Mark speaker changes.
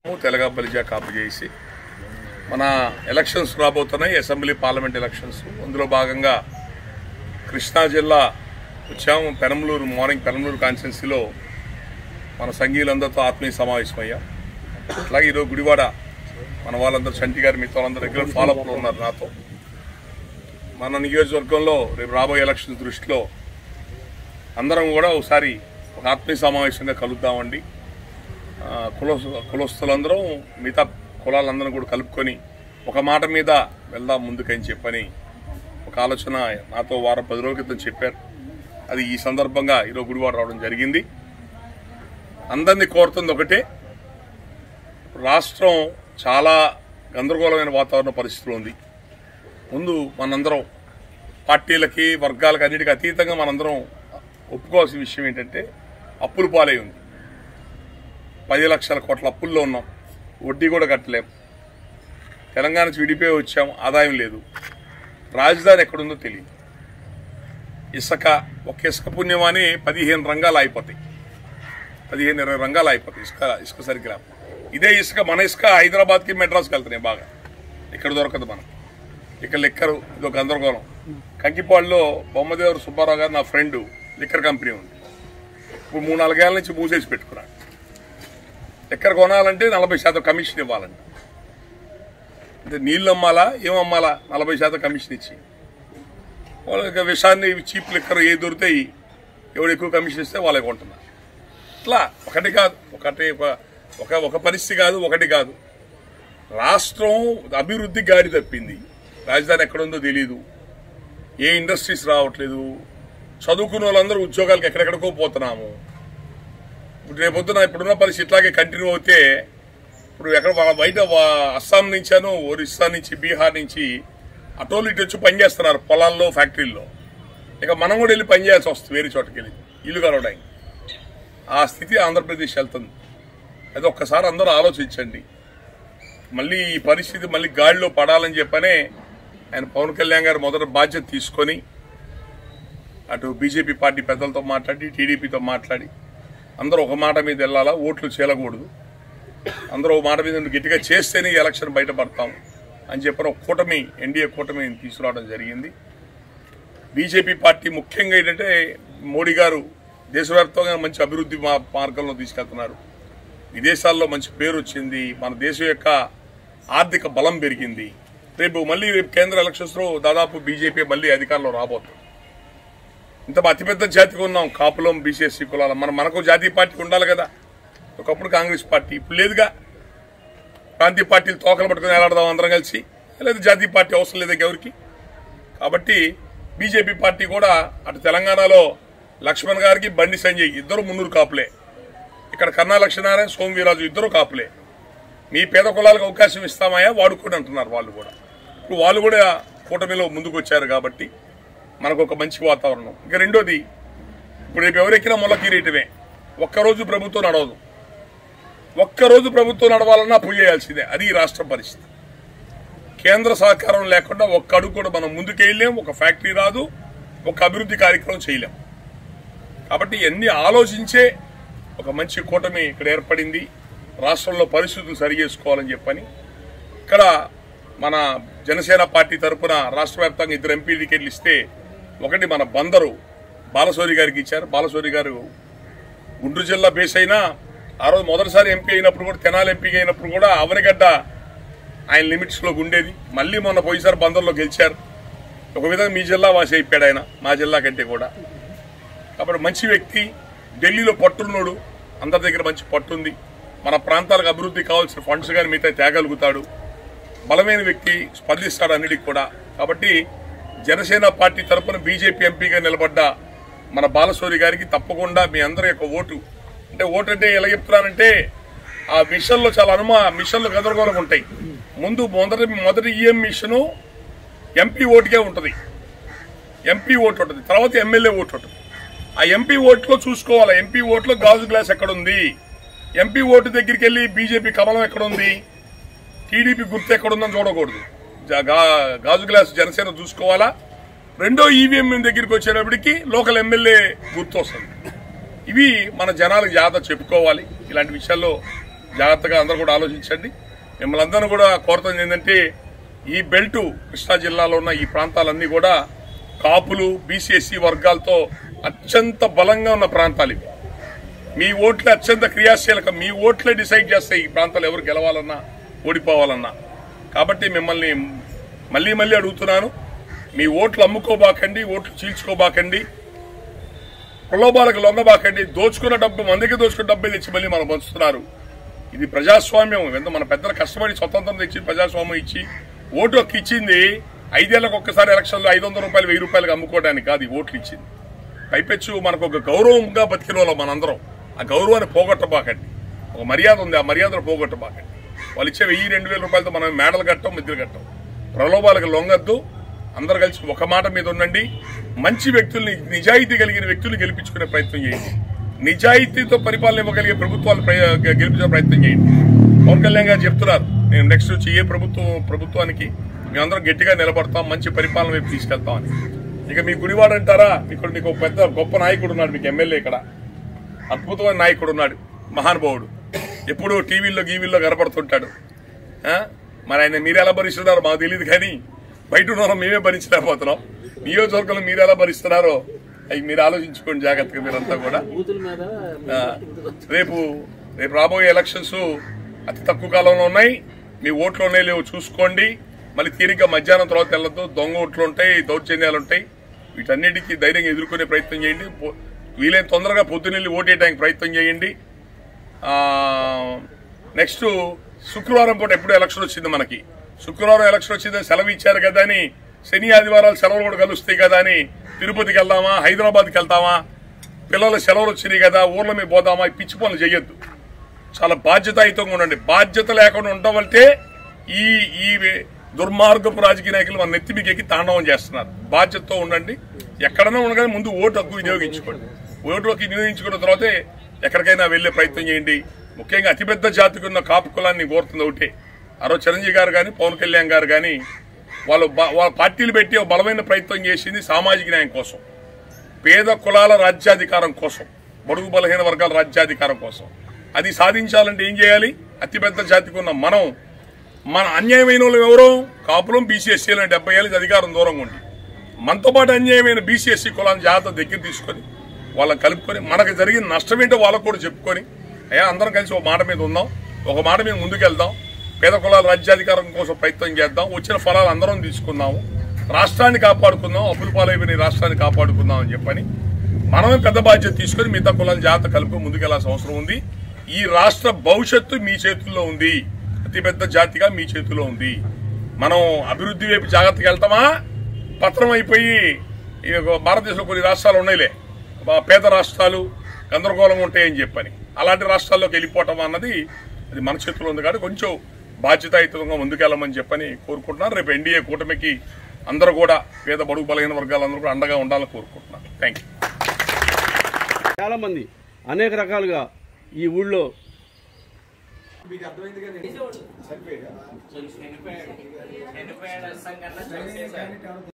Speaker 1: తెలగపల్లిజా copy చేసి మన elections రాబోతున్నాయి. Assembly parliament elections. అందులో భాగంగా కృష్ణా జిల్లా వచ్చాము. పెనమలూరు మార్నింగ్ పెనమలూరు కాన్స్టిట్యున్సీలో మన సంఘీయులందరితో ఆత్మీయ సమావేశమయ్యాం. అలాగే ఈరోజు గుడివాడ మన వాళ్ళందరూ చంటి గారు మిగతా వాళ్ళందరూ రెగ్యులర్ ఫాలోఅప్లో ఉన్నారు నాతో. మన నియోజకవర్గంలో రేపు రాబోయే ఎలక్షన్స్ దృష్టిలో అందరం కూడా ఒకసారి ఒక ఆత్మీయ సమావేశంగా కలుద్దామండి. కులస్తులందరూ మిగతా కులాలందరూ కూడా కలుపుకొని ఒక మాట మీద వెళ్దాం ముందుకని చెప్పని ఒక ఆలోచన నాతో వారం 10 రోజుల క్రితం చెప్పారు. అది ఈ సందర్భంగా ఈరోజు గుడివాడ రావడం జరిగింది. అందరినీ కోరుతుంది ఒకటే, రాష్ట్రం చాలా గందరగోళమైన వాతావరణ పరిస్థితులు ఉంది. ముందు మనందరం పార్టీలకి వర్గాలకి అన్నిటికీ అతీతంగా మనందరం ఒప్పుకోవాల్సిన విషయం ఏంటంటే అప్పుల పాలై ఉంది. 10 లక్షల కోట్ల అప్పుల్లో ఉన్నాం. వడ్డీ కూడా కట్టలేం. తెలంగాణ నుంచి విడిపోయి వచ్చాం. ఆదాయం లేదు. రాజధాని ఎక్కడుందో తెలియదు. ఇసుక ఒక ఇసుక పుణ్యమాని 15 రంగాలు అయిపోతాయి. 15-20 రంగాలు అయిపోతాయి ఇసుక సరిగ్గా. ఇదే ఇసుక మన ఇసుక హైదరాబాద్కి మెడ్రాస్కి వెళ్తున్నాయి బాగా. ఇక్కడ దొరకదు మనం. ఇక్కడ లిక్కరు ఇదో గందరగోళం. కంకిపాడులో బొమ్మదేవరు సుబ్బారావు గారు నా ఫ్రెండ్ లిక్కర్ కంపెనీ ఉంది. ఇప్పుడు 3-4 ఏళ్ల నుంచి మూసేసి పెట్టుకున్నాడు. లిక్కర్ కొనాలంటే 40% కమిషన్ ఇవ్వాలండి. అంటే నీళ్ళు అమ్మాలా ఏమమ్మాలా 40% కమిషన్ ఇచ్చి వాళ్ళకి విషాన్ని చీప్ లిక్కర్ ఏ దొరుకుతాయి ఎవడు ఎక్కువ కమిషన్ ఇస్తే వాళ్ళకి కొంటున్నారు. ఇట్లా ఒకటి కాదు, ఒక పరిస్థితి కాదు, ఒకటి కాదు. రాష్ట్రం అభివృద్ధి గాడి తప్పింది. రాజధాని ఎక్కడుందో తెలీదు. ఏ ఇండస్ట్రీస్ రావట్లేదు. చదువుకున్న వాళ్ళందరూ ఉద్యోగాలకు ఎక్కడెక్కడికో పోతున్నాము. ఇప్పుడు రేపొద్దున ఇప్పుడున్న పరిస్థితి ఇట్లాగే కంటిన్యూ అవుతే ఇప్పుడు ఎక్కడ బయట అస్సాం నుంచాను, ఒరిస్సా నుంచి, బీహార్ నుంచి అటోలు ఇటు వచ్చి పనిచేస్తున్నారు పొలాల్లో, ఫ్యాక్టరీల్లో. ఇక మనం కూడా వెళ్ళి పనిచేయాల్సి వస్తుంది వేరే చోటకి వెళ్ళి ఇల్లు కలవడానికి. ఆ స్థితి ఆంధ్రప్రదేశ్ వెళ్తుంది. అది ఒక్కసారి అందరూ ఆలోచించండి. మళ్ళీ ఈ పరిస్థితి మళ్ళీ గాడిలో పడాలని చెప్పనే ఆయన పవన్ కళ్యాణ్ గారు మొదట బాధ్యత తీసుకొని అటు బీజేపీ పార్టీ పెద్దలతో మాట్లాడి, టీడీపీతో మాట్లాడి అందరూ ఒక మాట మీద వెళ్ళాలా, ఓట్లు చేయకూడదు, అందరూ ఒక మాట మీద గట్టిగా చేస్తేనే ఈ ఎలక్షన్ బయటపడతాం అని చెప్పిన ఒక కూటమి, ఎన్డీఏ కూటమిని తీసుకురావడం జరిగింది. బీజేపీ పార్టీ ముఖ్యంగా ఏంటంటే మోడీ గారు దేశవ్యాప్తంగా మంచి అభివృద్ధి మార్గంలో తీసుకెళ్తున్నారు. విదేశాల్లో మంచి పేరు వచ్చింది. మన దేశం యొక్క ఆర్థిక బలం పెరిగింది. రేపు కేంద్ర ఎలక్షన్స్ లో దాదాపు బీజేపీ మళ్ళీ అధికారంలో రాబోతుంది. ఇంత అతిపెద్ద జాతిగా ఉన్నాం. కాపులం, బీసీఎస్సీ కులాలం. మనకు జాతీయ పార్టీ ఉండాలి కదా. ఒకప్పుడు కాంగ్రెస్ పార్టీ, ఇప్పుడు లేదుగా. ప్రాంతీయ పార్టీలు తోకలు పట్టుకుని ఎలాడదాం అందరం కలిసి. లేదా జాతీయ పార్టీ అవసరం లేదు ఎవరికి. కాబట్టి బీజేపీ పార్టీ కూడా అటు తెలంగాణలో లక్ష్మణ్ గారికి, బండి సంజయ్ ఇద్దరు మున్నూరు కాపులే. ఇక్కడ కన్నా లక్ష్మీనారాయణ, సోమవీరాజు ఇద్దరు కాపులే. మీ పేద కులాలకు అవకాశం ఇస్తామాయా వాడుకోండి అంటున్నారు వాళ్ళు కూడా. ఇప్పుడు వాళ్ళు కూడా కూటమిలో ముందుకు వచ్చారు కాబట్టి మనకు ఒక మంచి వాతావరణం. ఇక రెండోది, ఇప్పుడు రేపు ఎవరెక్కినా మొల్ల కిరీటమే. ఒక్కరోజు ప్రభుత్వం నడవదు. ఒక్కరోజు ప్రభుత్వం నడవాలన్నా అప్పు చేయాల్సిందే. అది ఈ రాష్ట్ర పరిస్థితి. కేంద్ర సహకారం లేకుండా ఒక్క అడుగు కూడా మనం ముందుకెళ్ళలేం. ఒక ఫ్యాక్టరీ రాదు, ఒక అభివృద్ధి కార్యక్రమం చేయలేం. కాబట్టి ఇవన్నీ ఆలోచించే ఒక మంచి కూటమి ఇక్కడ ఏర్పడింది. రాష్ట్రంలో పరిస్థితులు సరి చేసుకోవాలని చెప్పని ఇక్కడ మన జనసేన పార్టీ తరఫున రాష్ట్ర వ్యాప్తంగా 2 ఎంపీ టికెట్లు ఇస్తే, ఒకటి మన బందరు బాలశౌరి గారికి ఇచ్చారు. బాలశౌరి గారు గుంటూరు జిల్లా బేస్ అయినా ఆ రోజు మొదటిసారి ఎంపీ అయినప్పుడు కూడా, తెనాలి ఎంపీ అయినప్పుడు కూడా అవనిగడ్డ ఆయన లిమిట్స్ లో ఉండేది. మళ్ళీ మొన్న పోయిసారి బందర్లో గెలిచారు. ఒక విధంగా మీ జిల్లా వాసి అయిపోయాడు ఆయన, మా జిల్లా కంటే కూడా. కాబట్టి మంచి వ్యక్తి. ఢిల్లీలో పట్టున్నాడు. అందరి దగ్గర మంచి పట్టుంది. మన ప్రాంతాలకు అభివృద్ధి కావాల్సిన ఫండ్స్ కానీ మిగతా తేగలుగుతాడు. బలమైన వ్యక్తి, స్పందిస్తాడు అన్నిటికి కూడా. కాబట్టి జనసేన పార్టీ తరఫున బీజేపీ ఎంపీగా నిలబడ్డ మన బాలశౌరి గారికి తప్పకుండా మీ అందరి యొక్క ఓటు అంటే ఎలా చెప్తున్నానంటే ఆ మిషన్లో చాలా మిషన్లు గందరగోళంగా ఉంటాయి. ముందు మొదటి ఈఎం మిషను ఎంపీ ఓటుకే ఉంటుంది. ఎంపీ ఓటు ఉంటుంది, తర్వాత ఎమ్మెల్యే ఓటు ఉంటుంది. ఆ ఎంపీ ఓట్లో చూసుకోవాలి. ఎంపీ ఓట్లో గాజు గ్లాస్ ఎక్కడుంది, ఎంపీ ఓటు దగ్గరికి వెళ్ళి బీజేపీ కమలం ఎక్కడుంది, టీడీపీ గుర్తు ఎక్కడుందని చూడకూడదు. గాజు గ్లాస్ జనసేన చూసుకోవాలా. రెండో ఈవీఎం దగ్గరికి వచ్చేటప్పటికి లోకల్ ఎమ్మెల్యే గుర్తు వస్తుంది. ఇవి మన జనాలకు జాగ్రత్త చెప్పుకోవాలి. ఇలాంటి విషయాల్లో జాగ్రత్తగా అందరూ కూడా ఆలోచించండి. మిమ్మల్ని అందరూ కూడా కోరుతుంది ఏంటంటే ఈ బెల్ట్ కృష్ణా జిల్లాలో ఉన్న ఈ ప్రాంతాలన్నీ కూడా కాపులు బీసీఎస్సీ వర్గాలతో అత్యంత బలంగా ఉన్న ప్రాంతాలు ఇవి. మీ ఓట్లే అత్యంత క్రియాశీలక, మీ ఓట్లే డిసైడ్ చేస్తాయి ఈ ప్రాంతాలు ఎవరు గెలవాలన్నా ఓడిపోవాలన్నా. కాబట్టి మిమ్మల్ని మళ్లీ మళ్లీ అడుగుతున్నాను, మీ ఓట్లు అమ్ముకోబాకండి, ఓట్లు చీల్చుకోబాకండి, ప్రలోభాలకు లొంగబాకండి. దోచుకున్న డబ్బు మందికి దోచుకున్న డబ్బే తెచ్చి మళ్ళీ మనం పంచుతున్నారు. ఇది ప్రజాస్వామ్యం. ఎంత మన పెద్దలు కష్టపడి స్వతంత్రం తెచ్చి ప్రజాస్వామ్యం ఇచ్చి ఓటు హక్కు ఇచ్చింది 5 ఏళ్లకు ఒక్కసారి ఎలక్షన్లో 500 రూపాయలు 1000 రూపాయలకు అమ్ముకోవడానికి కాదు ఓట్లు ఇచ్చింది. పైపెచ్చు మనకు ఒక గౌరవంగా బతికిన వాళ్ళం మనందరం. ఆ గౌరవాన్ని పోగొట్టబాకండి. ఒక మర్యాద ఉంది, ఆ మర్యాదను పోగొట్టబాకండి. వాళ్ళు ఇచ్చే 1000-2000 రూపాయలతో మనం మేడలు కట్టం, మిద్దెలు కట్టం. ప్రలోభాలకు లొంగద్దు. అందరు కలిసి ఒక మాట మీద ఉండండి. మంచి వ్యక్తుల్ని, నిజాయితీ కలిగిన వ్యక్తులు గెలిపించుకునే ప్రయత్నం చేయండి. నిజాయితీతో పరిపాలన ఇవ్వగలిగే ప్రభుత్వాలు గెలిపించే ప్రయత్నం చేయండి. పవన్ కళ్యాణ్ గారు చెప్తున్నారు, నేను నెక్స్ట్ వచ్చి ఏ ప్రభుత్వానికి మేమందరం గట్టిగా నిలబడతాం, మంచి పరిపాలన వైపు తీసుకెళ్తామని. ఇక మీ గుడివాడు అంటారా, ఇక్కడ మీకు పెద్ద గొప్ప నాయకుడు ఉన్నాడు, మీకు ఎమ్మెల్యే ఇక్కడ అద్భుతమైన నాయకుడు ఉన్నాడు, మహానుభావుడు. ఎప్పుడూ టీవీల్లో కనపడుతుంటాడు. మరి ఆయన మీరు ఎలా భరిస్తున్నారో మాకు తెలియదు, కానీ బయట ఉన్న మేమే భరించలేకపోతున్నాం. నియోజకవర్గంలో మీరు ఎలా భరిస్తున్నారో అవి మీరు ఆలోచించుకోండి జాగ్రత్తగా. మీరంతా కూడా రేపు రాబోయే ఎలక్షన్స్ అతి తక్కువ కాలంలో ఉన్నాయి. మీ ఓట్లు ఉన్నాయి లేవు చూసుకోండి. మళ్ళీ తీరిక మధ్యాహ్నం తర్వాత వెళ్ళొద్దు. దొంగ ఓట్లు ఉంటాయి, దౌర్జన్యాలు ఉంటాయి. వీటన్నిటికీ ధైర్యంగా ఎదుర్కొనే ప్రయత్నం చేయండి. వీలైన తొందరగా పొద్దునెళ్ళి ఓటేయడానికి ప్రయత్నం చేయండి. నెక్స్ట్ శుక్రవారం పూట ఎప్పుడు ఎలక్షన్ వచ్చింది మనకి. శుక్రవారం ఎలక్షన్ వచ్చిందని సెలవు ఇచ్చారు కదా అని శని ఆదివారాలు సెలవులు కూడా కలుస్తాయి కదా అని తిరుపతికి వెళ్దామా, హైదరాబాద్కి వెళ్తామా, పిల్లల సెలవులు వచ్చినాయి కదా ఊర్ల మీద పోదామా, ఈ పిచ్చి పనులు చేయొద్దు. చాలా బాధ్యతాయుతంగా ఉండండి. బాధ్యత లేకుండా ఉండటం వల్లే ఈ దుర్మార్గపు రాజకీయ నాయకులు మన నెత్తి మీకు ఎక్కి తాండవం చేస్తున్నారు. బాధ్యతతో ఉండండి. ఎక్కడైనా ఉండగానే ముందు ఓటు హక్కు వినియోగించుకోండి. ఓటు హక్కు వినియోగించుకున్న తర్వాతే ఎక్కడికైనా వెళ్లే ప్రయత్నం చేయండి. ముఖ్యంగా అతిపెద్ద జాతికి ఉన్న కాపు కులాన్ని కోరుతుంది ఒకటే. ఆ రోజు చిరంజీవి గారు కానీ పవన్ కళ్యాణ్ గారు కానీ వాళ్ళ పార్టీలు పెట్టి ఒక బలమైన ప్రయత్నం చేసింది సామాజిక న్యాయం కోసం, పేద కులాల రాజ్యాధికారం కోసం, బడుగు బలహీన వర్గాల రాజ్యాధికారం కోసం. అది సాధించాలంటే ఏం చేయాలి? అతిపెద్ద జాతికి ఉన్న మన అన్యాయమైన వాళ్ళు ఎవరో కాపులం బీసీఎస్సీలను 70 ఏళ్ళకి అధికారం దూరంగా ఉండి మనతో పాటు అన్యాయమైన బీసీఎస్సీ కులాన్ని జాగ్రత్త దగ్గర తీసుకొని వాళ్ళని కలుపుకొని మనకు జరిగిన నష్టం ఏంటో వాళ్ళకు కూడా చెప్పుకొని అయ్యా అందరం కలిసి ఒక మాట మీద ఉందాం, ఒక మాట మీద ముందుకెళ్దాం, పేద కులాల రాజ్యాధికారం కోసం ప్రయత్నం చేద్దాం, వచ్చిన ఫలాలు అందరం తీసుకుందాము, రాష్ట్రాన్ని కాపాడుకుందాం, అప్పుల పాలైపోయిన రాష్ట్రాన్ని కాపాడుకుందాం అని చెప్పని మనమే పెద్ద బాధ్యత తీసుకొని మిగతా కులాలను జాగ్రత్త కలుపుకొని ముందుకెళ్లాల్సిన అవసరం ఉంది. ఈ రాష్ట్ర భవిష్యత్తు మీ చేతుల్లో ఉంది. అతిపెద్ద జాతిగా మీ చేతిలో ఉంది. మనం అభివృద్ధి వైపు జాగ్రత్తగా వెళ్తామా, పత్రం అయిపోయి భారతదేశంలో కొన్ని రాష్ట్రాలు ఉన్నాయిలే పేద రాష్ట్రాలు గందరగోళంగా ఉంటాయని చెప్పని అలాంటి రాష్ట్రాల్లోకి వెళ్ళిపోవటం అన్నది అది మన చేతిలో ఉంది. కాబట్టి కొంచెం బాధ్యతాయుతంగా ముందుకెళ్ళమని చెప్పని కోరుకుంటున్నాను. రేపు ఎన్డీఏ కూటమికి అందరూ కూడా పేద బడుగు బలహీన వర్గాలందరూ కూడా అండగా ఉండాలని కోరుకుంటున్నాను. Thank you.
Speaker 2: చాలా మంది అనేక రకాలుగా ఈ ఊళ్ళో
Speaker 3: మీకు అర్థమైంది కదా.